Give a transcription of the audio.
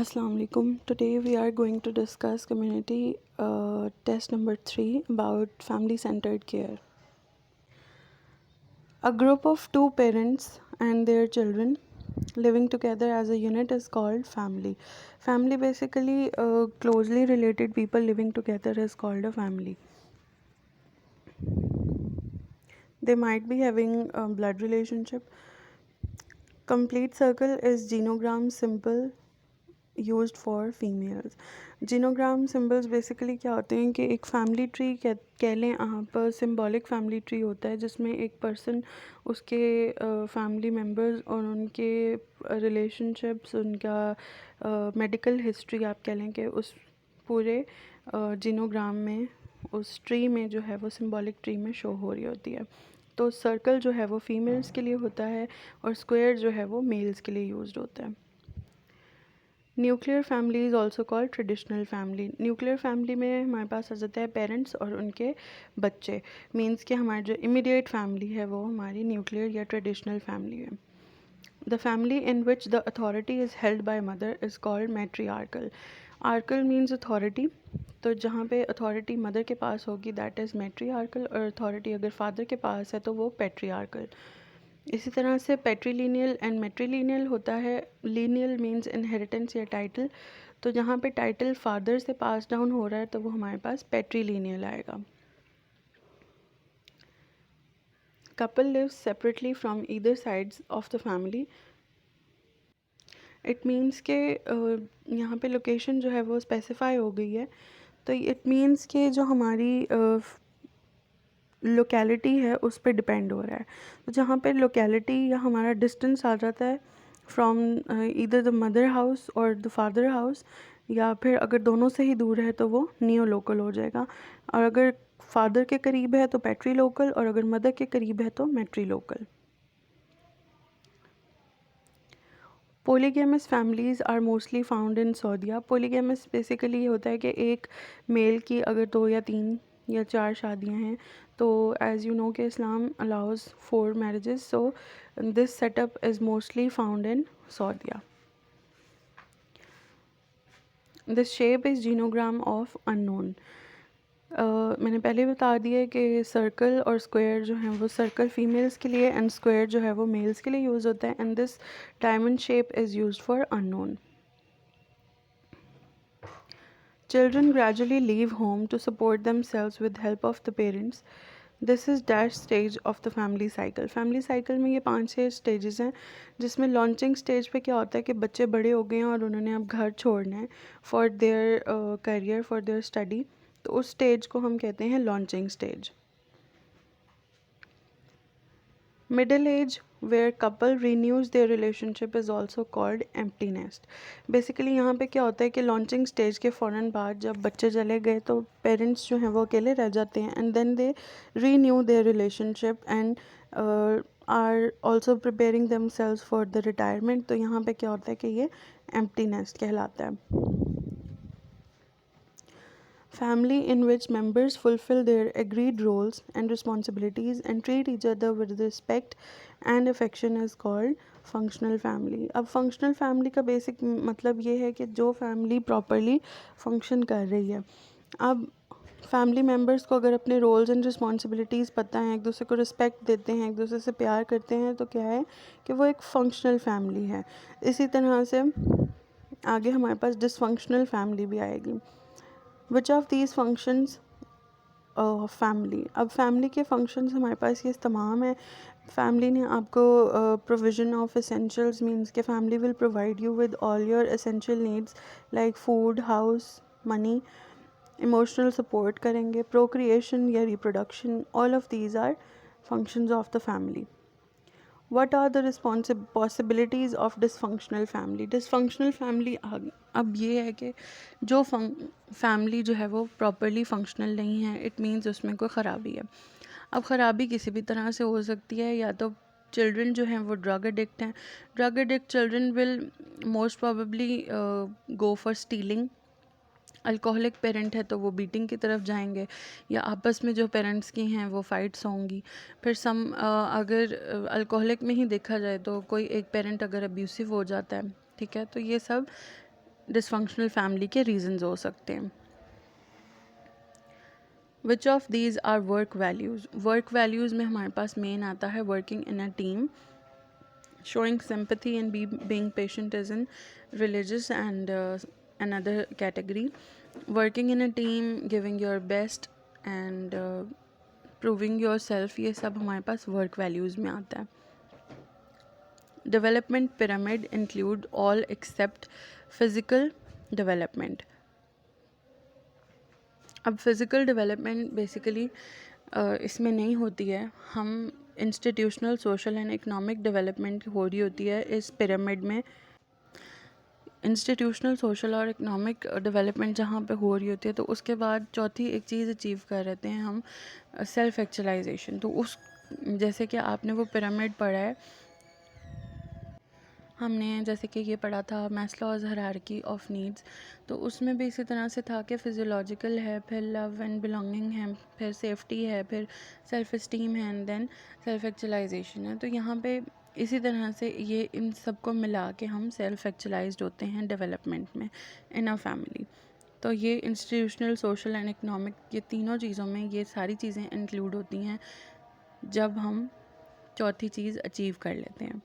Assalamu alaikum. Today we are going to discuss community test number 3 about family centered care. A group of two parents and their children living together as a unit is called family. Family basically closely related people living together is called a family. They might be having a blood relationship. Complete circle is genogram symbol used for females. Genogram symbols basically क्या होते हैं कि एक family tree कह लें आप, symbolic family tree होता है जिसमें एक पर्सन, उसके फैमिली मेम्बर्स और उनके रिलेशनशिप्स, उनका मेडिकल हिस्ट्री आप कह लें कि उस पूरे जीनोग्राम में, उस ट्री में जो है वो सिम्बॉलिक ट्री में शो हो रही होती है. तो सर्कल जो है वो फीमेल्स के लिए होता है और स्क्वायर जो है वो मेल्स के लिए यूज्ड होता है. Nuclear family is also called traditional family. Nuclear family में हमारे पास आ जाता है पेरेंट्स और उनके बच्चे. मीन्स कि हमारी जो इमीडिएट फैमिली है वो हमारी न्यूक्लियर या ट्रेडिशनल फैमिली है. The family in which the authority is held by mother is called matriarchal. Archal means authority, तो जहाँ पे अथॉरिटी मदर के पास होगी दैट इज़ मैट्रियार्कल, और अथॉरिटी अगर फादर के पास है तो वो पैट्रियार्कल. इसी तरह से पेट्रीलिनियल एंड मेट्रीलिनियल होता है. लीनियल मीन्स इनहेरिटेंस या टाइटल, तो जहाँ पे टाइटल फादर से पास डाउन हो रहा है तो वो हमारे पास पेट्रीलिनियल आएगा. Couple lives separately from either sides of the family. It means के यहाँ पे लोकेशन जो है वो स्पेसिफाई हो गई है. तो इट मीन्स के जो हमारी लोकेलिटी है उस पर डिपेंड हो रहा है. तो जहाँ पे लोकेलिटी या हमारा डिस्टेंस आ जाता है from either the mother house और द फादर हाउस, या फिर अगर दोनों से ही दूर है तो वो नियो लोकल हो जाएगा. और अगर फादर के करीब है तो पैट्री लोकल, और अगर मदर के करीब है तो matrilocal. Polygamous families are mostly found in Saudia. Polygamous basically ये होता है कि एक मेल की अगर 2 या 3 या 4 शादियां हैं, तो एज़ यू नो कि Islam allows 4 marriages, so this setup is mostly found in Saudia. This shape is genogram of unknown. मैंने पहले बता दिया है कि सर्कल और स्क्वायर जो हैं वो, सर्कल फीमेल्स के लिए एंड स्क्वायर जो है वो मेल्स के लिए यूज़ होता है. And this diamond shape is used for unknown. Children gradually leave home to support themselves with help of the parents. This is dash stage of the family cycle. Family cycle में ये 5-6 stages हैं, जिसमें launching stage पे क्या होता है कि बच्चे बड़े हो गए हैं और उन्होंने अब घर छोड़ना है for their career, for their study. तो उस स्टेज को हम कहते हैं launching stage. Middle age, where couple renews their relationship, is also called empty nest. Basically यहाँ पे क्या होता है कि लॉन्चिंग स्टेज के फ़ौरन बाद जब बच्चे चले गए तो पेरेंट्स जो हैं वो अकेले रह जाते हैं, and then they renew their relationship and are also preparing themselves for the retirement. तो यहाँ पे क्या होता है कि ये एम्प्टी नेस्ट कहलाता है. Family in which members fulfill their agreed roles and responsibilities and treat each other with respect and affection is called functional family. अब functional family का basic मतलब ये है कि जो family properly function कर रही है. अब फैमिली मेम्बर्स को अगर अपने रोल्स एंड रिस्पॉन्सिबिलिटीज़ पता हैं, एक दूसरे को रिस्पेक्ट देते हैं, एक दूसरे से प्यार करते हैं, तो क्या है कि वो एक फंक्शनल फैमिली है. इसी तरह से आगे हमारे पास डिसफंक्शनल फैमिली भी आएगी. Which of these functions family. अब फैमिली के फंक्शंस हमारे पास ये तमाम है. फैमिली ने आपको प्रोविज़न ऑफ एसेंशियल्स मीन्स के family will provide you with all your essential needs like food, house, money. Emotional support करेंगे, प्रोक्रिएशन या reproduction. All of these are functions of the family. What are the possibilities of dysfunctional family? Dysfunctional family अब ये है कि जो family जो है वो प्रॉपरली फंक्शनल नहीं है, इट मीन्स उसमें कोई ख़राबी है. अब ख़राबी किसी भी तरह से हो सकती है. या तो चिल्ड्रन जो हैं वो ड्रग एडिक्ट हैं. Drug addict children will most probably go for stealing. Alcoholic parent है तो वो बीटिंग की तरफ जाएंगे, या आपस में जो पेरेंट्स की हैं वो फाइट्स होंगी. फिर अगर अल्कोहलिक में ही देखा जाए तो कोई एक पेरेंट अगर अब्यूसिव हो जाता है, ठीक है, तो ये सब डिसफंक्शनल फैमिली के रीजंस हो सकते हैं। Which of these are work values? Work values में हमारे पास मेन आता है working in a team, showing sympathy and being patient is in religious and another category. Working in a team, giving your best and proving yourself, ये सब हमारे पास work values में आता है। Development pyramid include all except physical development. अब physical development basically इसमें नहीं होती है, हम institutional social and economic development हो रही होती है इस पिरामिड में। इंस्टीट्यूशनल सोशल और इकोनॉमिक डेवलपमेंट जहाँ पे हो रही होती है, तो उसके बाद चौथी एक चीज़ अचीव कर रहते हैं हम, सेल्फ एक्चुअलाइजेशन। तो उस जैसे कि आपने वो पिरामिड पढ़ा है, हमने जैसे कि ये पढ़ा था मैस्लोज़ हायरार्की ऑफ नीड्स, तो उसमें भी इसी तरह से था कि फिजियोलॉजिकल है, फिर लव एंड बिलोंगिंग है, फिर सेफ्टी है, फिर सेल्फ इस्टीम है एंड देन सेल्फ एक्चुअलाइजेशन है। तो यहाँ पे इसी तरह से ये इन सबको मिला के हम सेल्फ एक्चुअलाइज्ड होते हैं डेवलपमेंट में इन अ फैमिली। तो ये इंस्टीट्यूशनल सोशल एंड इकोनॉमिक, ये तीनों चीज़ों में ये सारी चीज़ें इंक्लूड होती हैं जब हम चौथी चीज़ अचीव कर लेते हैं।